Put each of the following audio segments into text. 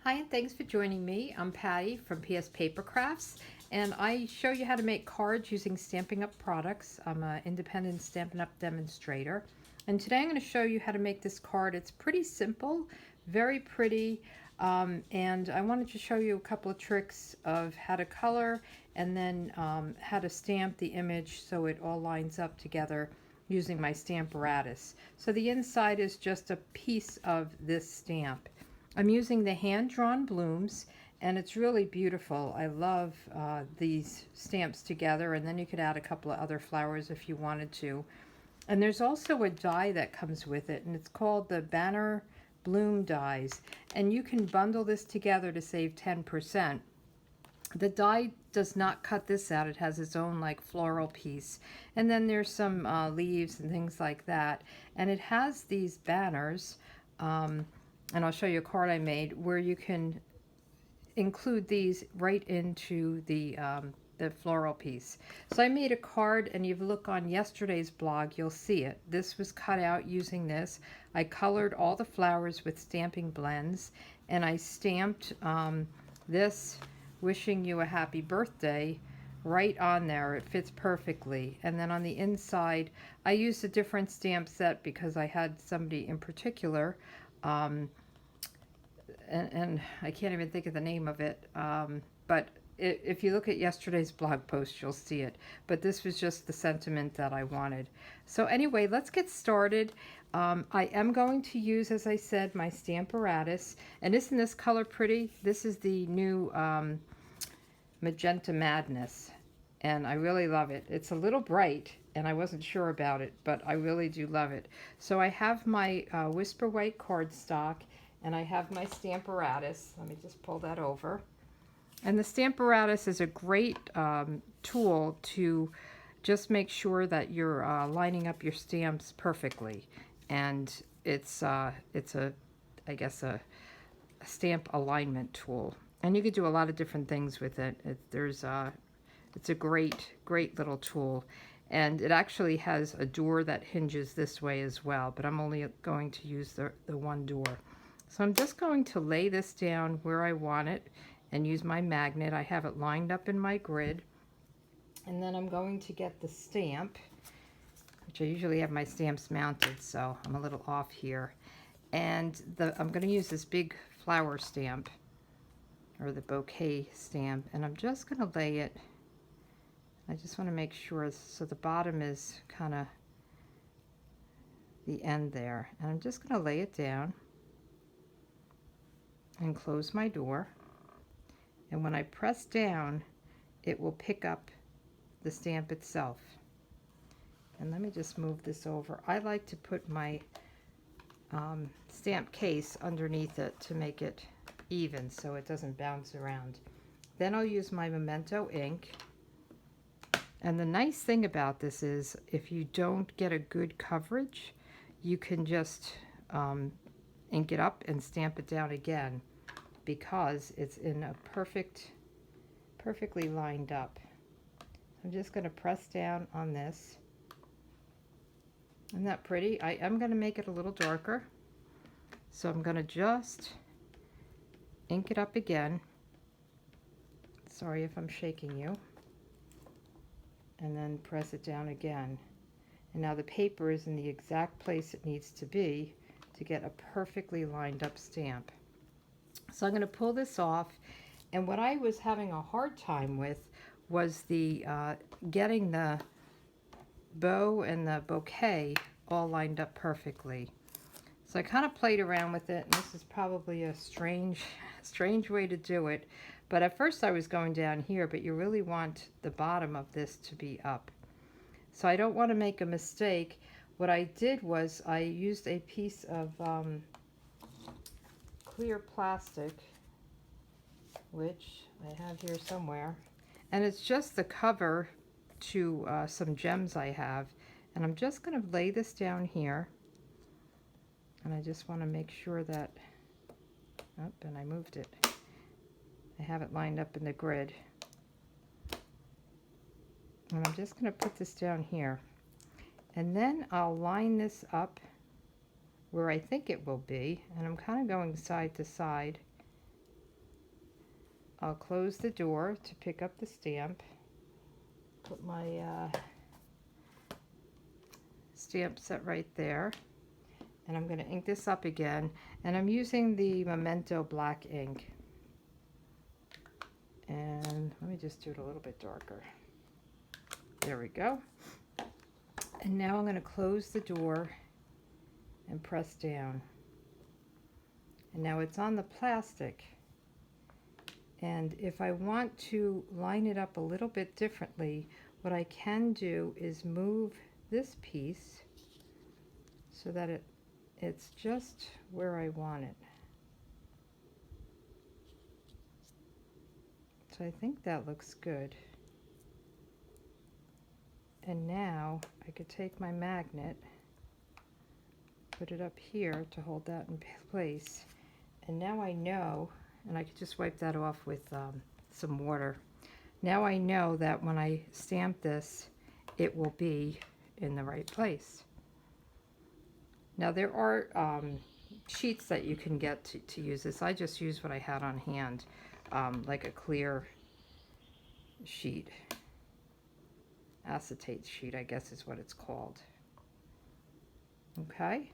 Hi, and thanks for joining me. I'm Patty from PS Paper Crafts, and I show you how to make cards using Stampin' Up products. I'm an independent Stampin' Up demonstrator, and today I'm going to show you how to make this card. It's pretty simple, very pretty, and I wanted to show you a couple of tricks of how to color and then how to stamp the image so it all lines up together using my Stamparatus. So the inside is just a piece of this stamp. I'm using the hand-drawn blooms, and it's really beautiful. I love these stamps together, and then you could add a couple of other flowers if you wanted to. And there's also a die that comes with it, and it's called the Banner Bloom Dies. And you can bundle this together to save 10%. The die does not cut this out. It has its own like floral piece. And then there's some leaves and things like that. And it has these banners. And I'll show you a card I made where you can include these right into the floral piece. So I made a card, and if you look on yesterday's blog, you'll see it. This was cut out using this. I colored all the flowers with stamping blends, and I stamped this wishing you a happy birthday right on there. It fits perfectly. And then on the inside, I used a different stamp set because I had somebody in particular and I can't even think of the name of it, but if you look at yesterday's blog post, you'll see it. But this was just the sentiment that I wanted. So anyway, let's get started. I am going to use, as I said, my Stamparatus. And isn't this color pretty? This is the new Magenta Madness, and I really love it. It's a little bright, and I wasn't sure about it, but I really do love it. So I have my Whisper White cardstock, and I have my Stamparatus. Let me just pull that over. And the Stamparatus is a great tool to just make sure that you're lining up your stamps perfectly. And it's a I guess a stamp alignment tool. And you could do a lot of different things with it. It's a great little tool. And it actually has a door that hinges this way as well, but I'm only going to use the one door. So I'm just going to lay this down where I want it and use my magnet. I have it lined up in my grid. And then I'm going to get the stamp, which I usually have my stamps mounted, so I'm a little off here. And I'm going to use this big flower stamp, or the bouquet stamp, and I'm just going to lay it. I just want to make sure, so the bottom is kind of the end there. And I'm just going to lay it down and close my door, and when I press down, it will pick up the stamp itself. And let me just move this over. I like to put my stamp case underneath it to make it even so it doesn't bounce around. Then I'll use my Memento ink. And the nice thing about this is if you don't get a good coverage, you can just ink it up and stamp it down again because it's in a perfectly lined up. I'm just going to press down on this. Isn't that pretty? I am going to make it a little darker. So I'm going to just ink it up again. Sorry if I'm shaking you. And then press it down again. And now the paper is in the exact place it needs to be to get a perfectly lined up stamp. So I'm going to pull this off, and what I was having a hard time with was the getting the bow and the bouquet all lined up perfectly. So I kind of played around with it, and this is probably a strange way to do it. But at first I was going down here, but you really want the bottom of this to be up. So I don't want to make a mistake. What I did was I used a piece of clear plastic, which I have here somewhere. And it's just the cover to some gems I have. And I'm just going to lay this down here. And I just want to make sure that, oh, and I moved it. I have it lined up in the grid. And I'm just going to put this down here. And then I'll line this up where I think it will be. And I'm kind of going side to side I'll close the door to pick up the stamp. Put my stamp set right there. And I'm going to ink this up again. And I'm using the Memento black ink. And let me just do it a little bit darker. There we go. And now I'm going to close the door and press down. And now it's on the plastic. And if I want to line it up a little bit differently, what I can do is move this piece so that it's just where I want it. So I think that looks good. And now I could take my magnet, put it up here to hold that in place. And now I know, and I could just wipe that off with some water. Now I know that when I stamp this, it will be in the right place. Now there are sheets that you can get to use this. I just used what I had on hand, like a clear sheet. Acetate sheet, I guess is what it's called. Okay,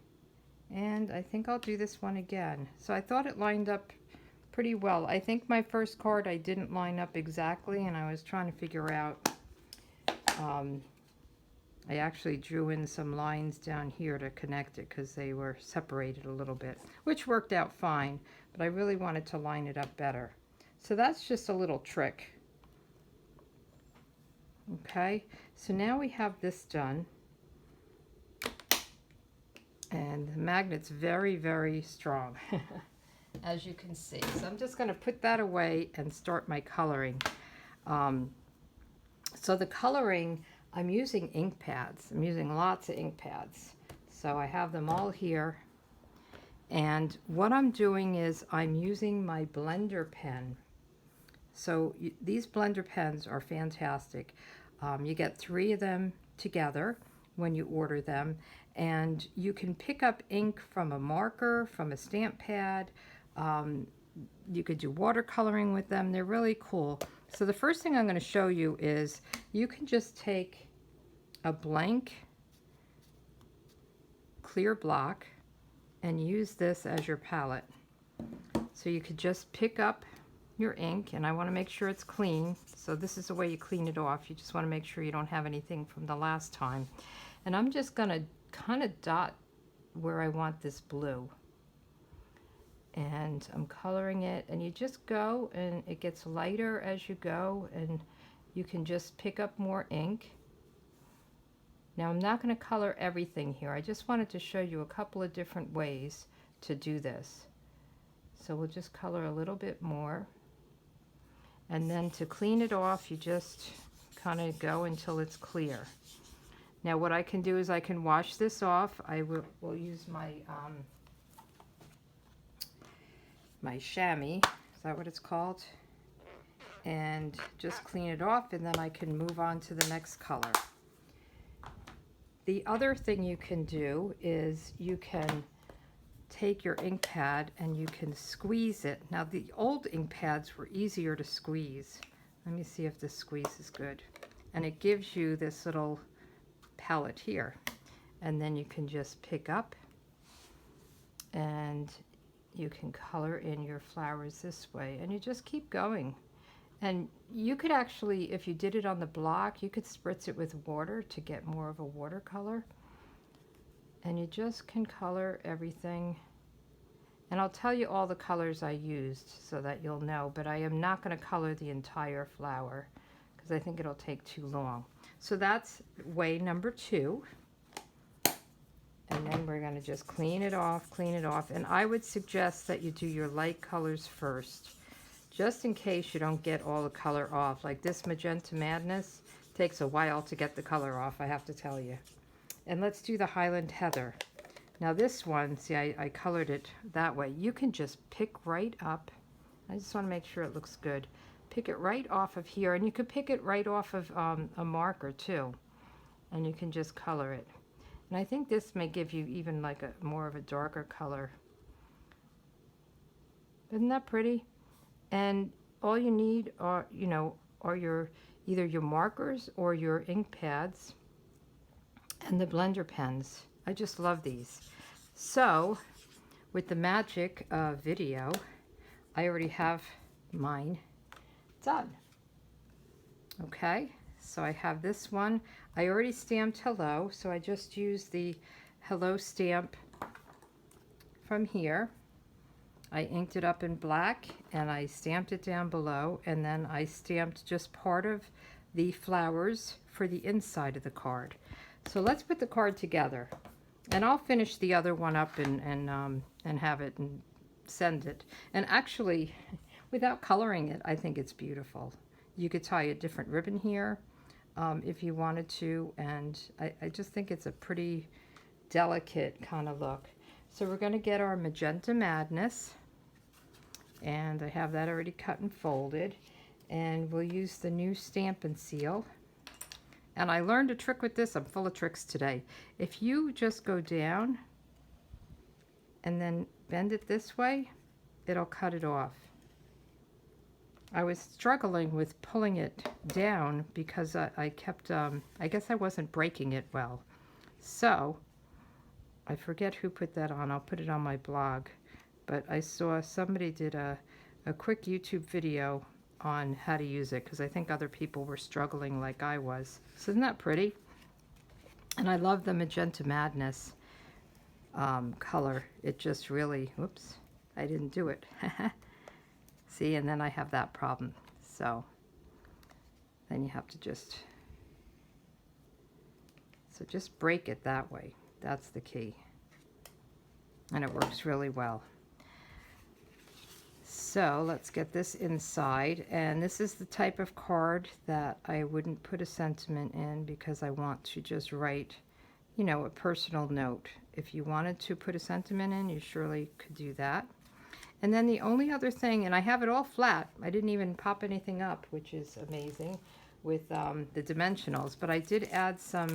and I think I'll do this one again. So I thought it lined up pretty well. I think my first card I didn't line up exactly, and I was trying to figure out, I actually drew in some lines down here to connect it because they were separated a little bit, which worked out fine, but I really wanted to line it up better. So that's just a little trick. Okay, so now we have this done, and the magnet's very, very strong, as you can see. So I'm just going to put that away and start my coloring. So the coloring, I'm using ink pads. I'm using lots of ink pads. So I have them all here, and what I'm doing is I'm using my blender pen. So these blender pens are fantastic. You get 3 of them together when you order them, and you can pick up ink from a marker, from a stamp pad. You could do watercoloring with them. They're really cool. So the first thing I'm going to show you is you can just take a blank clear block and use this as your palette. So you could just pick up your ink, and I want to make sure it's clean, so this is the way you clean it off. You just want to make sure you don't have anything from the last time. And I'm just going to kind of dot where I want this blue, and I'm coloring it, and you just go, and it gets lighter as you go, and you can just pick up more ink. Now I'm not going to color everything here. I just wanted to show you a couple of different ways to do this. So we'll just color a little bit more. And then to clean it off, you just kind of go until it's clear. Now what I can do is I can wash this off. I will use my my chamois, is that what it's called? And just clean it off, and then I can move on to the next color. The other thing you can do is you can take your ink pad and you can squeeze it. Now the old ink pads were easier to squeeze. Let me see if this squeeze is good. And it gives you this little palette here. And then you can just pick up and you can color in your flowers this way. And you just keep going. And you could actually, if you did it on the block, you could spritz it with water to get more of a watercolor. And you just can color everything. And I'll tell you all the colors I used so that you'll know, but I am not going to color the entire flower because I think it'll take too long. So that's way number 2. And then we're going to just clean it off, and I would suggest that you do your light colors first, just in case you don't get all the color off. Like this Magenta Madness takes a while to get the color off, I have to tell you. And let's do the Highland Heather. Now this one, see, I colored it that way. You can just pick right up. I just want to make sure it looks good. Pick it right off of here, and you could pick it right off of a marker too. And you can just color it. And I think this may give you even like a more of a darker color. Isn't that pretty? And all you need are, are either your markers or your ink pads and the blender pens. I just love these. So with the magic video, I already have mine done. Okay, so I have this one. I already stamped hello, so I just used the hello stamp from here. I inked it up in black and I stamped it down below, and then I stamped just part of the flowers for the inside of the card. So let's put the card together, and I'll finish the other one up and have it and send it. And actually, without coloring it, I think it's beautiful. You could tie a different ribbon here if you wanted to, and I just think it's a pretty delicate kind of look. So we're going to get our Magenta Madness, and I have that already cut and folded, and we'll use the new Stampin' Seal. And I learned a trick with this. I'm full of tricks today. If you just go down and then bend it this way, it'll cut it off. I was struggling with pulling it down because I kept, I guess I wasn't breaking it well. So I forget who put that on. I'll put it on my blog. But I saw somebody did a quick YouTube video on how to use it, because I think other people were struggling like I was. So isn't that pretty? And I love the Magenta Madness color. It just really, whoops, I didn't do it. See, and then I have that problem. So then you have to just break it that way. That's the key. And it works really well. So let's get this inside, and this is the type of card that I wouldn't put a sentiment in, because I want to just write, a personal note. If you wanted to put a sentiment in, you surely could do that. And then the only other thing, and I have it all flat, I didn't even pop anything up, which is amazing with the dimensionals, but I did add some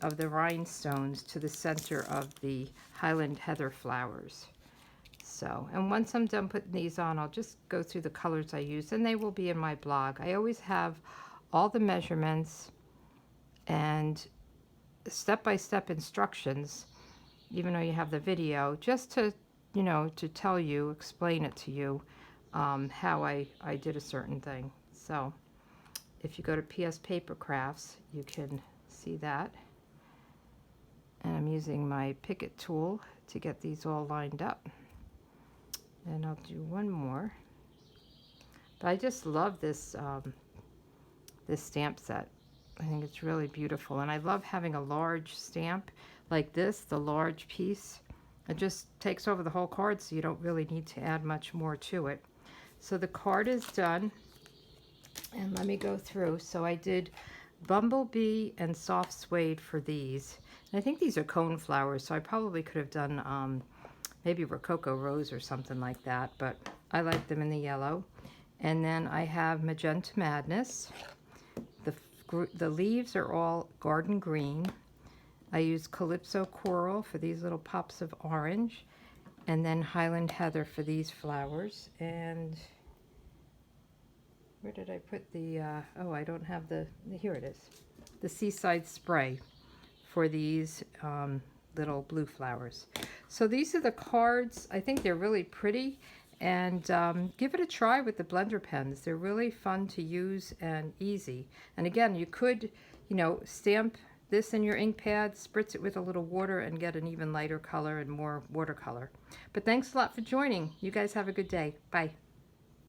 of the rhinestones to the center of the Highland Heather flowers. So, and once I'm done putting these on, I'll just go through the colors I use, and they will be in my blog. I always have all the measurements and step-by-step instructions, even though you have the video, just to, to tell you, explain it to you, how I did a certain thing. So if you go to PS Paper Crafts, you can see that. And I'm using my Picket tool to get these all lined up. And I'll do one more. But I just love this this stamp set. I think it's really beautiful, and I love having a large stamp like this, the large piece. It just takes over the whole card, so you don't really need to add much more to it. So the card is done, and let me go through. So I did Bumblebee and Soft Suede for these. And I think these are cone flowers, so I probably could have done maybe Rococo Rose or something like that, but I like them in the yellow. And then I have Magenta Madness. The leaves are all garden green. I use Calypso Coral for these little pops of orange, and then Highland Heather for these flowers. And where did I put the, oh, I don't have here it is, the Seaside Spray for these little blue flowers. So these are the cards. I think they're really pretty, and give it a try with the blender pens. They're really fun to use and easy. And again, you could, stamp this in your ink pad, spritz it with a little water, and get an even lighter color and more watercolor. But thanks a lot for joining. You guys have a good day. Bye.